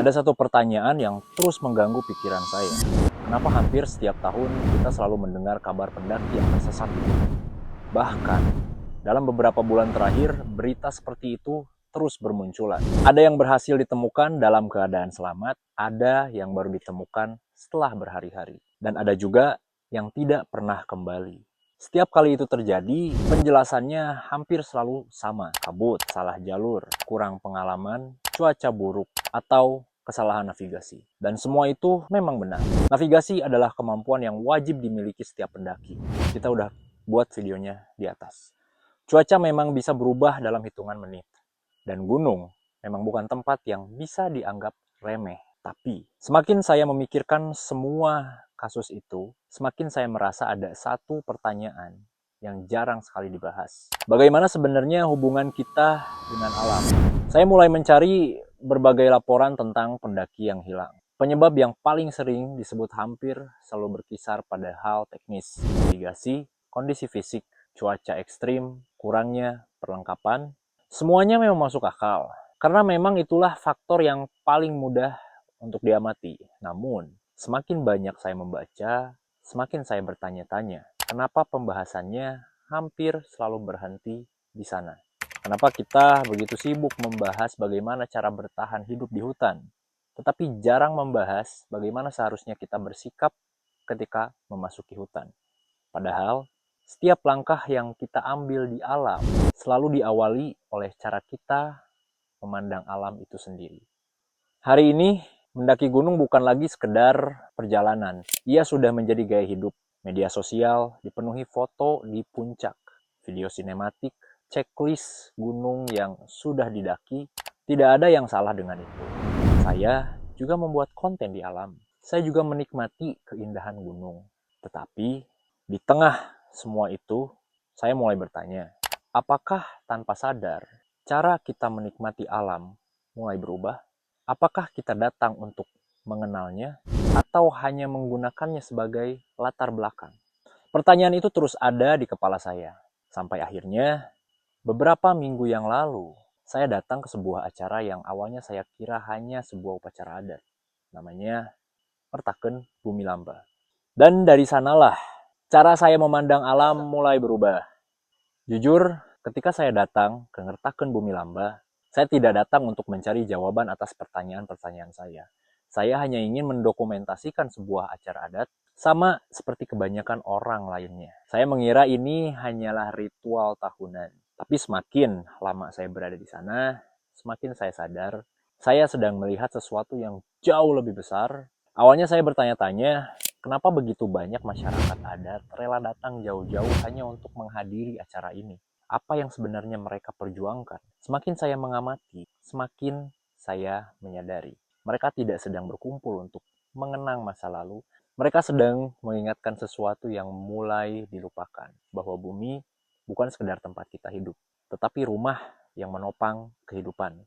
Ada satu pertanyaan yang terus mengganggu pikiran saya. Kenapa hampir setiap tahun kita selalu mendengar kabar pendaki yang tersesat itu? Bahkan, dalam beberapa bulan terakhir, berita seperti itu terus bermunculan. Ada yang berhasil ditemukan dalam keadaan selamat, ada yang baru ditemukan setelah berhari-hari. Dan ada juga yang tidak pernah kembali. Setiap kali itu terjadi, penjelasannya hampir selalu sama. Kabut, salah jalur, kurang pengalaman, cuaca buruk, atau kesalahan navigasi. Dan semua itu memang benar. Navigasi adalah kemampuan yang wajib dimiliki setiap pendaki. Kita udah buat videonya di atas. Cuaca memang bisa berubah dalam hitungan menit. Dan gunung memang bukan tempat yang bisa dianggap remeh. Tapi semakin saya memikirkan semua kasus itu, semakin saya merasa ada satu pertanyaan yang jarang sekali dibahas. Bagaimana sebenarnya hubungan kita dengan alam? Saya mulai mencari berbagai laporan tentang pendaki yang hilang. Penyebab yang paling sering disebut hampir selalu berkisar pada hal teknis, navigasi, kondisi fisik, cuaca ekstrim, kurangnya perlengkapan. Semuanya memang masuk akal, karena memang itulah faktor yang paling mudah untuk diamati. Namun, semakin banyak saya membaca, semakin saya bertanya-tanya, kenapa pembahasannya hampir selalu berhenti di sana? Kenapa kita begitu sibuk membahas bagaimana cara bertahan hidup di hutan, tetapi jarang membahas bagaimana seharusnya kita bersikap ketika memasuki hutan? Padahal, setiap langkah yang kita ambil di alam selalu diawali oleh cara kita memandang alam itu sendiri. Hari ini, mendaki gunung bukan lagi sekedar perjalanan. Ia sudah menjadi gaya hidup. Media sosial dipenuhi foto di puncak, video sinematik, checklist gunung yang sudah didaki. Tidak ada yang salah dengan itu. Saya juga membuat konten di alam. Saya juga menikmati keindahan gunung. Tetapi, di tengah semua itu, saya mulai bertanya, apakah tanpa sadar, cara kita menikmati alam mulai berubah? Apakah kita datang untuk mengenalnya atau hanya menggunakannya sebagai latar belakang? Pertanyaan itu terus ada di kepala saya. Sampai akhirnya, beberapa minggu yang lalu, saya datang ke sebuah acara yang awalnya saya kira hanya sebuah upacara adat. Namanya Ngertakeun Bumi Lamba. Dan dari sanalah, cara saya memandang alam mulai berubah. Jujur, ketika saya datang ke Ngertakeun Bumi Lamba, saya tidak datang untuk mencari jawaban atas pertanyaan-pertanyaan saya. Saya hanya ingin mendokumentasikan sebuah acara adat sama seperti kebanyakan orang lainnya. Saya mengira ini hanyalah ritual tahunan. Tapi semakin lama saya berada di sana, semakin saya sadar saya sedang melihat sesuatu yang jauh lebih besar. Awalnya saya bertanya-tanya, kenapa begitu banyak masyarakat adat rela datang jauh-jauh hanya untuk menghadiri acara ini? Apa yang sebenarnya mereka perjuangkan? Semakin saya mengamati, semakin saya menyadari. Mereka tidak sedang berkumpul untuk mengenang masa lalu. Mereka sedang mengingatkan sesuatu yang mulai dilupakan. Bahwa bumi bukan sekedar tempat kita hidup, tetapi rumah yang menopang kehidupan.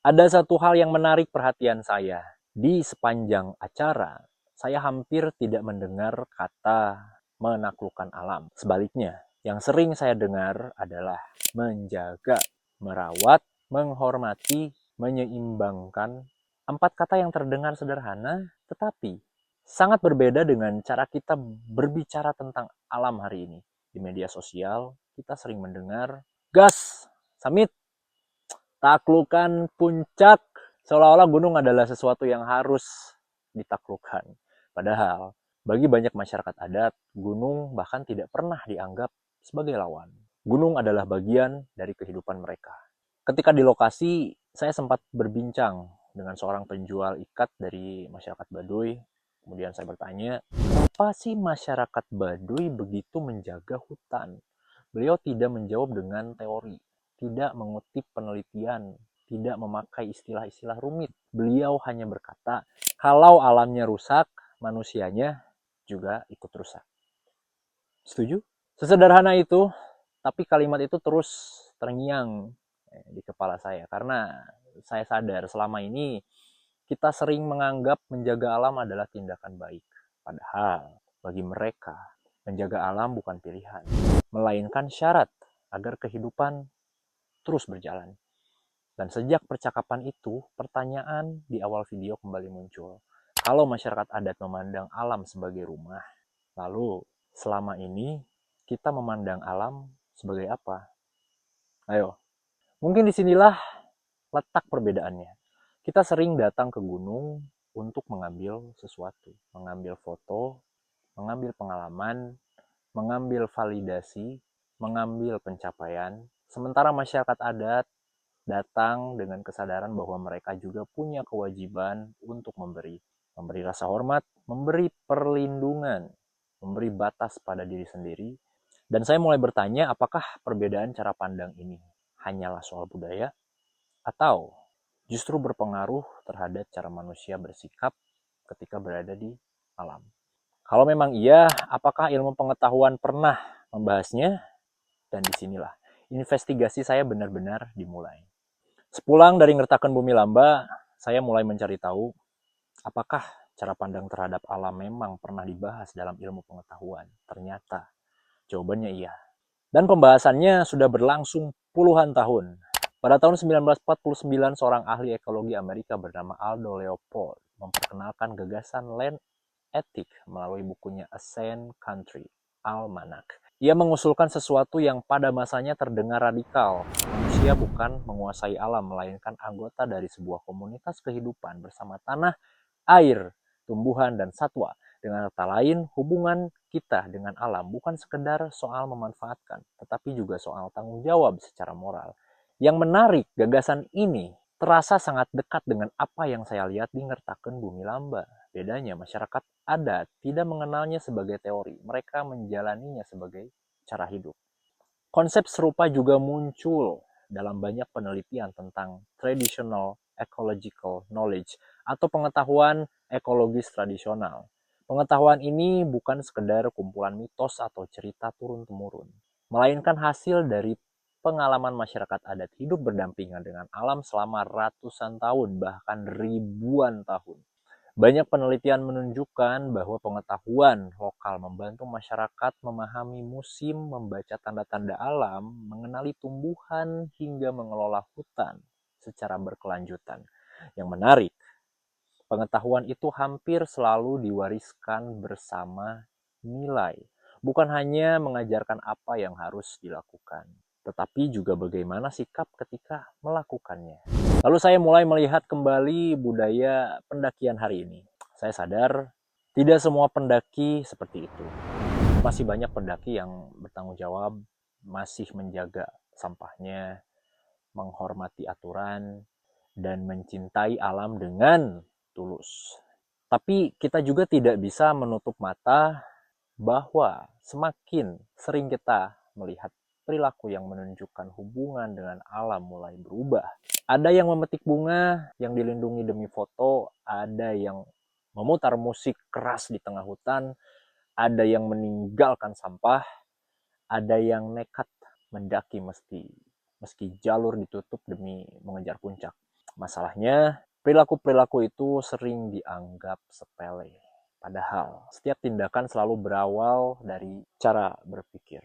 Ada satu hal yang menarik perhatian saya. Di sepanjang acara, saya hampir tidak mendengar kata menaklukkan alam. Sebaliknya, yang sering saya dengar adalah menjaga, merawat, menghormati, menyeimbangkan. 4 kata yang terdengar sederhana, tetapi sangat berbeda dengan cara kita berbicara tentang alam hari ini. Di media sosial, kita sering mendengar, gas, samit, taklukan puncak, seolah-olah gunung adalah sesuatu yang harus ditaklukkan. Padahal, bagi banyak masyarakat adat, gunung bahkan tidak pernah dianggap sebagai lawan. Gunung adalah bagian dari kehidupan mereka. Ketika di lokasi, saya sempat berbincang dengan seorang penjual ikat dari masyarakat Baduy. Kemudian saya bertanya, kenapa sih masyarakat Baduy begitu menjaga hutan? Beliau tidak menjawab dengan teori, tidak mengutip penelitian, tidak memakai istilah-istilah rumit. Beliau hanya berkata, kalau alamnya rusak, manusianya juga ikut rusak. Setuju? Sesederhana itu, tapi kalimat itu terus terngiang di kepala saya. Karena saya sadar selama ini kita sering menganggap menjaga alam adalah tindakan baik. Padahal bagi mereka, menjaga alam bukan pilihan, melainkan syarat agar kehidupan terus berjalan. Dan sejak percakapan itu, pertanyaan di awal video kembali muncul. Kalau masyarakat adat memandang alam sebagai rumah, lalu selama ini kita memandang alam sebagai apa? Ayo, mungkin disinilah letak perbedaannya. Kita sering datang ke gunung untuk mengambil sesuatu, mengambil foto, mengambil pengalaman, mengambil validasi, mengambil pencapaian. Sementara masyarakat adat datang dengan kesadaran bahwa mereka juga punya kewajiban untuk memberi rasa hormat, memberi perlindungan, memberi batas pada diri sendiri. Dan saya mulai bertanya, apakah perbedaan cara pandang ini hanyalah soal budaya atau justru berpengaruh terhadap cara manusia bersikap ketika berada di alam? Kalau memang iya, apakah ilmu pengetahuan pernah membahasnya? Dan disinilah investigasi saya benar-benar dimulai. Sepulang dari ngertakan Bumi Lamba, saya mulai mencari tahu apakah cara pandang terhadap alam memang pernah dibahas dalam ilmu pengetahuan. Ternyata jawabannya iya. Dan pembahasannya sudah berlangsung puluhan tahun. Pada tahun 1949, seorang ahli ekologi Amerika bernama Aldo Leopold memperkenalkan gagasan land ethic melalui bukunya A Sane Country, Almanac. Ia mengusulkan sesuatu yang pada masanya terdengar radikal. Manusia bukan menguasai alam, melainkan anggota dari sebuah komunitas kehidupan bersama tanah, air, tumbuhan, dan satwa. Dengan kata lain, hubungan kita dengan alam bukan sekedar soal memanfaatkan, tetapi juga soal tanggung jawab secara moral. Yang menarik, gagasan ini terasa sangat dekat dengan apa yang saya lihat di Ngertakeun Bumi Lamba. Bedanya, masyarakat adat tidak mengenalnya sebagai teori, mereka menjalaninya sebagai cara hidup. Konsep serupa juga muncul dalam banyak penelitian tentang traditional ecological knowledge atau pengetahuan ekologis tradisional. Pengetahuan ini bukan sekedar kumpulan mitos atau cerita turun-temurun, melainkan hasil dari pengalaman masyarakat adat hidup berdampingan dengan alam selama ratusan tahun, bahkan ribuan tahun. Banyak penelitian menunjukkan bahwa pengetahuan lokal membantu masyarakat memahami musim, membaca tanda-tanda alam, mengenali tumbuhan, hingga mengelola hutan secara berkelanjutan. Yang menarik, pengetahuan itu hampir selalu diwariskan bersama nilai, bukan hanya mengajarkan apa yang harus dilakukan, tetapi juga bagaimana sikap ketika melakukannya. Lalu saya mulai melihat kembali budaya pendakian hari ini. Saya sadar tidak semua pendaki seperti itu. Masih banyak pendaki yang bertanggung jawab, masih menjaga sampahnya, menghormati aturan, dan mencintai alam dengan tulus. Tapi kita juga tidak bisa menutup mata bahwa semakin sering kita melihat perilaku yang menunjukkan hubungan dengan alam mulai berubah. Ada yang memetik bunga yang dilindungi demi foto, ada yang memutar musik keras di tengah hutan, ada yang meninggalkan sampah, ada yang nekat mendaki meski jalur ditutup demi mengejar puncak. Masalahnya, perilaku-perilaku itu sering dianggap sepele. Padahal, setiap tindakan selalu berawal dari cara berpikir.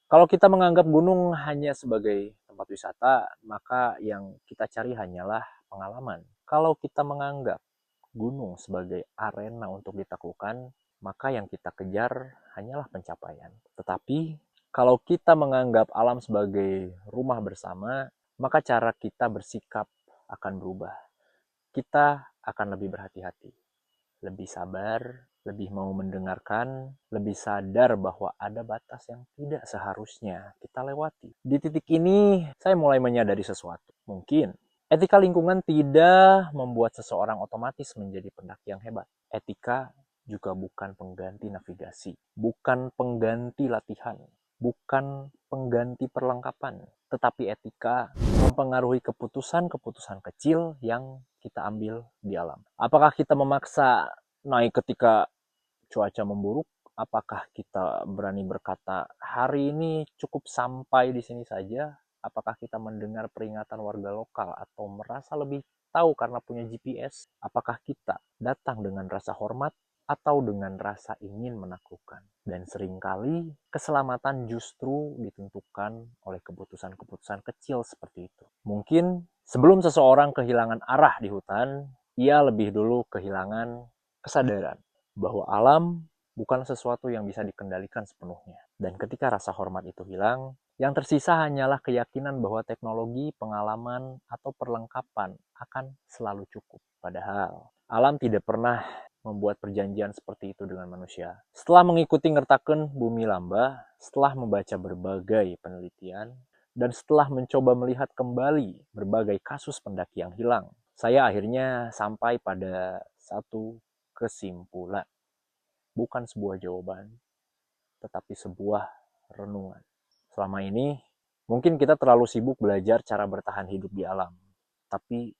Kalau kita menganggap gunung hanya sebagai tempat wisata, maka yang kita cari hanyalah pengalaman. Kalau kita menganggap gunung sebagai arena untuk ditaklukkan, maka yang kita kejar hanyalah pencapaian. Tetapi, kalau kita menganggap alam sebagai rumah bersama, maka cara kita bersikap akan berubah. Kita akan lebih berhati-hati, lebih sabar, lebih mau mendengarkan, lebih sadar bahwa ada batas yang tidak seharusnya kita lewati. Di titik ini, saya mulai menyadari sesuatu. Mungkin etika lingkungan tidak membuat seseorang otomatis menjadi pendaki yang hebat. Etika juga bukan pengganti navigasi, bukan pengganti latihan, bukan pengganti perlengkapan, tetapi etika mempengaruhi keputusan-keputusan kecil yang kita ambil di alam. Apakah kita memaksa naik ketika cuaca memburuk? Apakah kita berani berkata, hari ini cukup sampai di sini saja? Apakah kita mendengar peringatan warga lokal atau merasa lebih tahu karena punya GPS? Apakah kita datang dengan rasa hormat atau dengan rasa ingin menaklukkan? Dan seringkali keselamatan justru ditentukan oleh keputusan-keputusan kecil seperti itu. Mungkin Sebelum seseorang kehilangan arah di hutan, ia lebih dulu kehilangan kesadaran bahwa alam bukan sesuatu yang bisa dikendalikan sepenuhnya. Dan ketika rasa hormat itu hilang, yang tersisa hanyalah keyakinan bahwa teknologi, pengalaman, atau perlengkapan akan selalu cukup. Padahal, alam tidak pernah membuat perjanjian seperti itu dengan manusia. Setelah mengikuti ngertaken bumi lamba, setelah membaca berbagai penelitian, dan setelah mencoba melihat kembali berbagai kasus pendaki yang hilang, saya akhirnya sampai pada satu kesimpulan. Bukan sebuah jawaban, tetapi sebuah renungan. Selama ini, mungkin kita terlalu sibuk belajar cara bertahan hidup di alam, tapi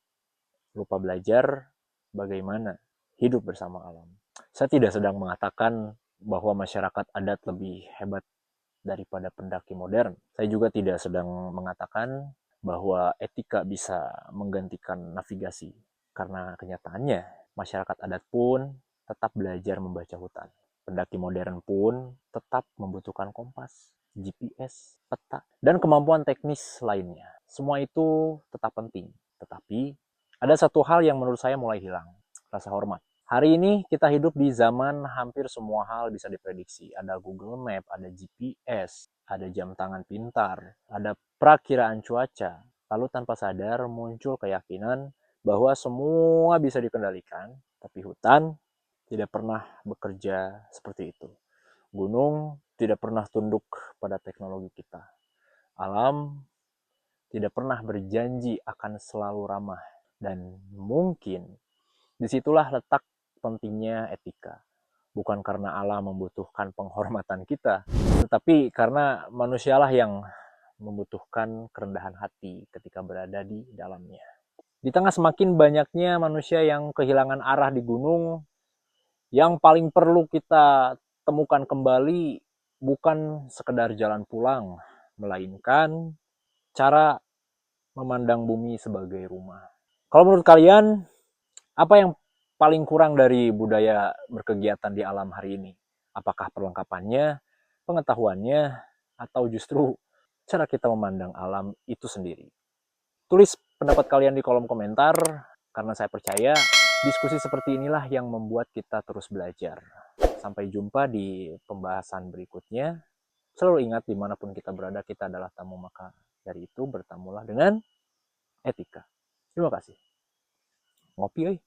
lupa belajar bagaimana hidup bersama alam. Saya tidak sedang mengatakan bahwa masyarakat adat lebih hebat daripada pendaki modern. Saya juga tidak sedang mengatakan bahwa etika bisa menggantikan navigasi. Karena kenyataannya, masyarakat adat pun tetap belajar membaca hutan. Pendaki modern pun tetap membutuhkan kompas, GPS, peta, dan kemampuan teknis lainnya. Semua itu tetap penting. Tetapi ada satu hal yang menurut saya mulai hilang, rasa hormat. Hari ini kita hidup di zaman hampir semua hal bisa diprediksi. Ada Google Map, ada GPS, ada jam tangan pintar, ada perakiraan cuaca. Lalu tanpa sadar muncul keyakinan bahwa semua bisa dikendalikan, tapi hutan tidak pernah bekerja seperti itu. Gunung tidak pernah tunduk pada teknologi kita. Alam tidak pernah berjanji akan selalu ramah. Dan mungkin disitulah letak pentingnya etika. Bukan karena alam membutuhkan penghormatan kita, tetapi karena manusialah yang membutuhkan kerendahan hati ketika berada di dalamnya. Di tengah semakin banyaknya manusia yang kehilangan arah di gunung, yang paling perlu kita temukan kembali bukan sekedar jalan pulang, melainkan cara memandang bumi sebagai rumah. Kalau menurut kalian, apa yang paling kurang dari budaya berkegiatan di alam hari ini? Apakah perlengkapannya, pengetahuannya, atau justru cara kita memandang alam itu sendiri? Tulis pendapat kalian di kolom komentar, karena saya percaya diskusi seperti inilah yang membuat kita terus belajar. Sampai jumpa di pembahasan berikutnya. Selalu ingat dimanapun kita berada, kita adalah tamu, maka dari itu bertamulah dengan etika. Terima kasih. Ngopi, euy.